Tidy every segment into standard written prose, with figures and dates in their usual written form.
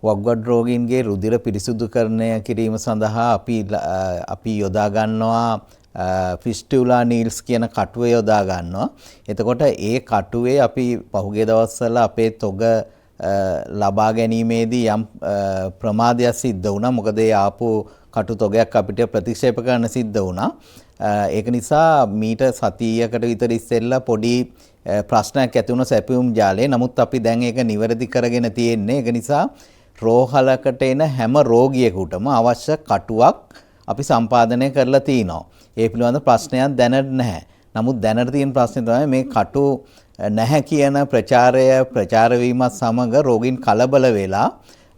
වක්ගඩ් රෝගීන්ගේ රුධිර පිරිසුදුකරණය කිරීම සඳහා අපි යොදා ගන්නවා ෆිස්ටියුලා නීල්ස් කියන කටුව යොදා ගන්නවා. එතකොට ඒ කටුවේ අපි පහුගිය දවස්වල අපේ තොග ලබා ගැනීමේදී යම් ප්‍රමාදයක් සිද්ධ වුණා. මොකද ඒ ආපු කටු තොගයක් අපිට ප්‍රතික්ෂේප කරන්න සිද්ධ වුණා. ඒක නිසා මීට සතියකට විතර ඉස්සෙල්ලා පොඩි ප්‍රශ්නයක් ඇති වුණා සැපියුම් ජාලේ. නමුත් අපි දැන් ඒක නිවැරදි කරගෙන තියෙන්නේ. ඒක නිසා රෝහලකට එන හැම රෝගියෙකුටම අවශ්‍ය කටුවක් අපි සම්පාදනය කරලා තිනවා. ඒ පිළිබඳ ප්‍රශ්නයක් දැනට නැහැ. නමුත් දැනට තියෙන ප්‍රශ්නේ තමයි මේ කටු නැහැ කියන ප්‍රචාර වීමත් සමග රෝගීන් කලබල වෙලා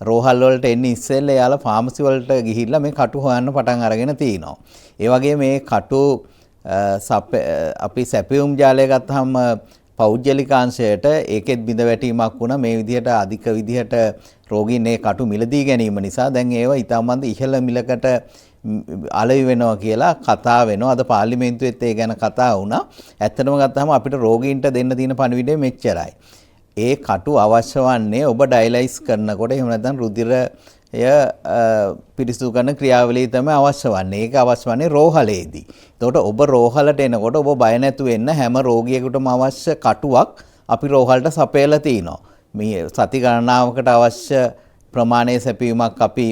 රෝහල් වලට එන්නේ ඉස්සෙල්ලා යාලා ෆාමසි වලට ගිහිල්ලා මේ කටු හොයන්න පටන් අරගෙන තිනවා. ඒ වගේ මේ කටු අපි සැපියුම් ජාලය ගත්තාම පෞද්ගලිකාංශයට ඒකෙත් බිඳ වැටීමක් වුණා. මේ විදිහට අධික විදිහට රෝගීන් මේ කටු මිලදී ගැනීම නිසා දැන් ඒවා ඊටමන්ද ඉහළ මිලකට අලෙවි වෙනවා කියලා කතා වෙනවා. අද පාර්ලිමේන්තුවේත් ඒ ගැන කතා වුණා. ඇත්තටම ගත්තාම අපිට රෝගීන්ට දෙන්න තියෙන පණිවිඩය මෙච්චරයි. ඒ කටු අවශ්‍ය වන්නේ ඔබ ඩයලයිස් කරනකොට එහෙම නැත්නම් රුධිරය පිරිසිදු කරන ක්‍රියාවලිය තමයි අවශ්‍ය වන්නේ. ඒක අවශ්‍ය වන්නේ රෝහලේදී. එතකොට ඔබ රෝහලට එනකොට ඔබ බය නැතුව එන්න හැම රෝගියෙකුටම අවශ්‍ය කටුවක් අපි රෝහලට සපයලා තිනවා. මේ සති ගණනාවකට අවශ්‍ය ප්‍රමාණයේ සැපීමක් අපි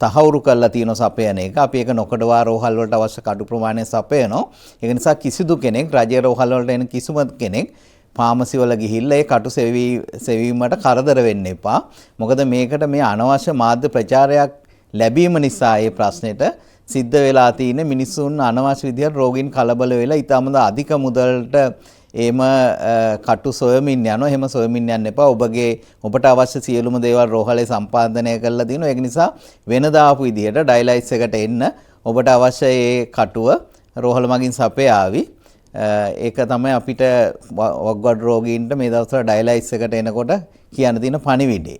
තහවුරු කරලා තියෙන සපයන එක. අපි ඒක නොකඩවා රෝහල් වලට අවශ්‍ය කටු ප්‍රමාණය සපයනවා. ඒක නිසා කිසිදු කෙනෙක් රජයේ රෝහල් වලට එන කිසිම කෙනෙක් ෆාමසි වල ගිහිල්ලා ඒ කටු සෙවීමට කරදර වෙන්න එපා. මොකද මේකට මේ අනවශ්‍ය මාධ්‍ය ප්‍රචාරයක් ලැබීම නිසා මේ ප්‍රශ්නෙට සිද්ධ වෙලා තියෙන මිනිසුන් අනවශ්‍ය විදිහට රෝගීන් කලබල වෙලා ඊටමද අධික මුදලට එම කටු සොයමින් යනවා. එහෙම සොයමින් යන්න එපා. ඔබට අවශ්‍ය සියලුම දේවල් රෝහලේ සම්පාදනය කරලා දිනවා. ඒක නිසා වෙනදා ආපු විදිහට ඩයලයිස් එකට එන්න ඔබට අවශ්‍ය ඒ කටුව රෝහල මගින් සපයාවි. ඒක තමයි අපිට වක්ගඩ් රෝගීන්ට මේ දවස්වල ඩයලයිස් එකට එනකොට කියන්න තියෙන පණිවිඩය.